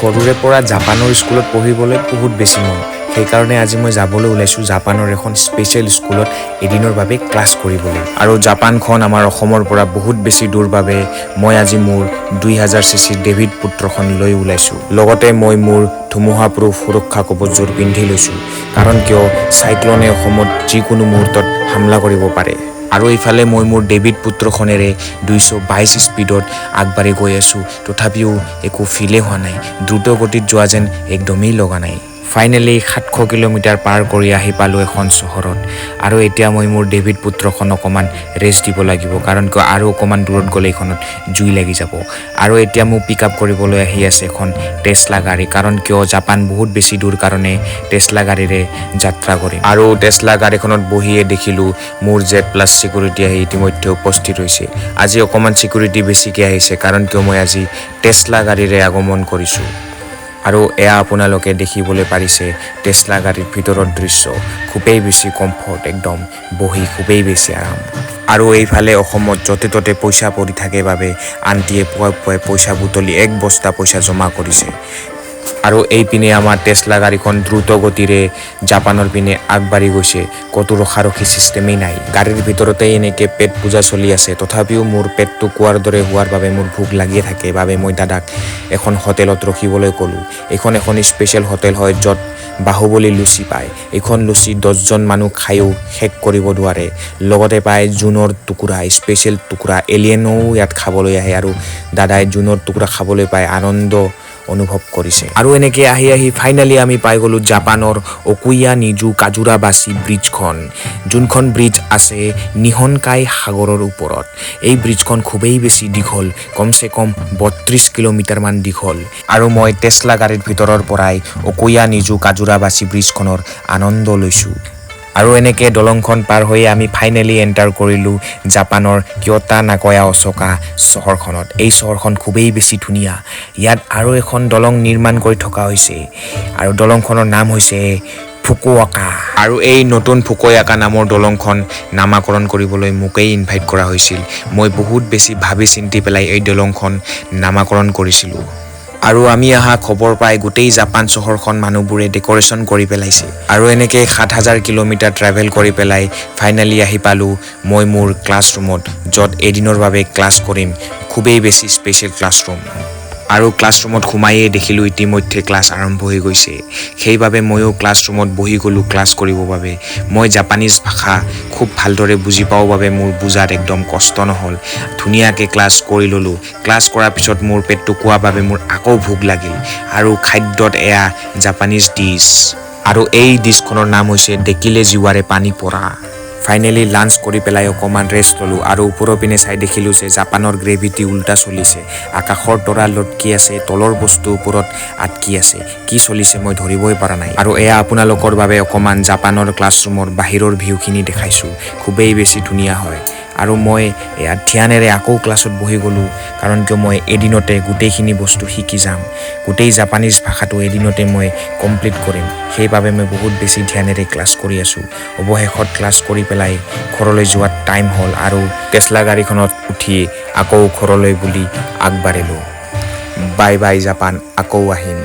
সৰুৰে পৰা জাপানৰ স্কুলত পঢ়িবলৈ বহুত বেছি মন সেইকাৰণে আজি মই যাবলৈ ওলাইছোঁ জাপানৰ এখন স্পেচিয়েল স্কুলত এদিনৰ বাবে ক্লাছ কৰিবলৈ আৰু জাপানখন আমাৰ অসমৰ পৰা বহুত বেছি দূৰ বাবে মই আজি মোৰ 2000 cc ডেভিড পুত্ৰখন লৈ ওলাইছোঁ লগতে মই মোৰ ধুমুহা প্ৰুফ সুৰক্ষা কৱচযোৰ পিন্ধি লৈছোঁ কাৰণ কিয় চাইক্লনে অসমত যিকোনো মুহূৰ্তত হামলা কৰিব পাৰে আৰু ইফালে মই মোৰ ডেভিড পুত্ৰখনেৰে 222 স্পীডত আগবাঢ়ি গৈ আছোঁ তথাপিও একো ফিলে হোৱা নাই দ্ৰুত গতিত যোৱা যেন একদমেই লগা নাই ফাইনেলি 700 কিলোমিটাৰ পাৰ কৰি আহি পালোঁ এখন চহৰত আৰু এতিয়া মই মোৰ ডেভিড পুত্ৰখন অকণমান ৰেষ্ট দিব লাগিব কাৰণ কিয় আৰু অকণমান দূৰত গ'লে এইখনত জুই লাগি যাব আৰু এতিয়া মোক পিক আপ কৰিবলৈ আহি আছে এখন টেছলা গাড়ী কাৰণ কিয় জাপান বহুত বেছি দূৰ কাৰণে টেছলা গাড়ীৰে যাত্ৰা কৰিম আৰু টেছলা গাড়ীখনত বহিয়ে দেখিলোঁ মোৰ Z+ চিকিউৰিটি আহি ইতিমধ্যে উপস্থিত হৈছে আজি অকণমান চিকিউৰিটি বেছিকৈ আহিছে কাৰণ কিয় মই আজি টেছলা গাড়ীৰে আগমন কৰিছোঁ আৰু এয়া আপোনালোকে দেখিবলৈ পাৰিছে টেছলা গাড়ীৰ ভিতৰৰ দৃশ্য খুবেই বেছি কমফৰ্ট একদম বহি খুবেই বেছি আৰাম আৰু এইফালে অসমত য'তে ত'তে পইচা পৰি থাকে বাবে আন্টিয়ে পুৱাই পইচা বুটলি এক বস্তা পইচা জমা কৰিছে আৰু এইপিনে আমাৰ টেছলা গাড়ীখন দ্ৰুত গতিৰে জাপানৰ পিনে আগবাঢ়ি গৈছে কতো ৰখাৰখি চিষ্টেমেই নাই গাড়ীৰ ভিতৰতে এনেকৈ পেট পূজা চলি আছে তথাপিও মোৰ পেটটো কোৱাৰ দৰে হোৱাৰ বাবে মোৰ ভোক লাগিয়ে থাকে বাবে মই দাদাক এখন হোটেলত ৰখিবলৈ ক'লোঁ এইখন এখন স্পেচিয়েল হোটেল হয় য'ত বাহুবলী লুচি পায় এইখন লুচি 10জন মানুহ খায়ো শেষ কৰিব নোৱাৰে লগতে পায় জোনৰ টুকুৰা স্পেচিয়েল টুকুৰা এলিয়েনো ইয়াত খাবলৈ আহে আৰু দাদাই জোনৰ টুকুৰা খাবলৈ পায় আনন্দ অনুভৱ কৰিছে আৰু এনেকৈ আহি আহি ফাইনেলি আমি পাই গ'লোঁ জাপানৰ অকুয়া নিজু কাজুৰাবাচি ব্ৰিজখন যোনখন ব্ৰিজ আছে নিহনকাই সাগৰৰ ওপৰত এই ব্ৰিজখন খুবেই বেছি দীঘল কমচে কম 32 কিলোমিটাৰমান দীঘল আৰু মই টেছলা গাড়ীৰ ভিতৰৰ পৰাই অকুয়া নিজু কাজুৰাবাচি ব্ৰিজখনৰ আনন্দ লৈছোঁ আৰু এনেকৈ দলংখন পাৰ হৈ আমি ফাইনেলি এণ্টাৰ কৰিলোঁ জাপানৰ কিয়তা নাগয়া অছাকা চহৰখনত এই চহৰখন খুবেই বেছি ধুনীয়া ইয়াত আৰু এখন দলং নিৰ্মাণ কৰি থকা হৈছে আৰু দলংখনৰ নাম হৈছে ফুকুঅকা আৰু এই নতুন ফুকুঅকা নামৰ দলংখন নামাকৰণ কৰিবলৈ মোকেই ইনভাইট কৰা হৈছিল মই বহুত বেছি ভাবি চিন্তি পেলাই এই দলংখন নামাকৰণ কৰিছিলোঁ আৰু আমি আহা খবৰ পাই গোটেই জাপান চহৰখন মানুহবোৰে ডেকৰেশ্যন কৰি পেলাইছে আৰু এনেকৈ 7000 কিলোমিটাৰ ট্ৰেভেল কৰি পেলাই ফাইনেলি আহি পালোঁ মই মোৰ ক্লাছৰুমত য'ত এদিনৰ বাবে ক্লাছ কৰিম খুবেই বেছি স্পেচিয়েল ক্লাছৰুম আৰু ক্লাছৰুমত সোমায়েই দেখিলোঁ ইতিমধ্যে ক্লাছ আৰম্ভ হৈ গৈছে সেইবাবে ময়ো ক্লাছৰুমত বহি গ'লোঁ ক্লাছ কৰিবৰ বাবে মই জাপানীজ ভাষা খুব ভালদৰে বুজি পাওঁ বাবে মোৰ বুজাত একদম কষ্ট নহ'ল ধুনীয়াকৈ ক্লাছ কৰি ল'লোঁ ক্লাছ কৰাৰ পিছত মোৰ পেটটো কোৱা বাবে মোৰ আকৌ ভোক লাগিল আৰু খাদ্যত এয়া জাপানীজ ডিছ আৰু এই ডিছখনৰ নাম হৈছে দেখিলে জিৱাৰে পানী পৰা ফাইনেলি লাঞ্চ কৰি পেলাই অকণমান ৰেষ্ট ল'লোঁ আৰু ওপৰৰ পিনে চাই দেখিলোঁ যে জাপানৰ গ্ৰেভিটি উল্টা চলিছে আকাশৰ তৰা লটকি আছে তলৰ বস্তু ওপৰত আটকি আছে কি চলিছে মই ধৰিবই পৰা নাই আৰু এয়া আপোনালোকৰ বাবে অকণমান জাপানৰ ক্লাছৰুমৰ বাহিৰৰ ভিউখিনি দেখাইছোঁ খুবেই বেছি ধুনীয়া হয় আৰু মই এয়া ধ্যানেৰে আকৌ ক্লাছত বহি গ'লোঁ কাৰণ কিয় মই এদিনতে গোটেইখিনি বস্তু শিকি যাম গোটেই জাপানীজ ভাষাটো এদিনতে মই কমপ্লিট কৰিম সেইবাবে মই বহুত বেছি ধ্যানেৰে ক্লাছ কৰি আছোঁ অৱশেষত ক্লাছ কৰি পেলাই ঘৰলৈ যোৱাৰ টাইম হ'ল আৰু টেছলা গাড়ীখনত উঠি আকৌ ঘৰলৈ বুলি আগবাঢ়িলোঁ বাই বাই জাপান আকৌ আহিম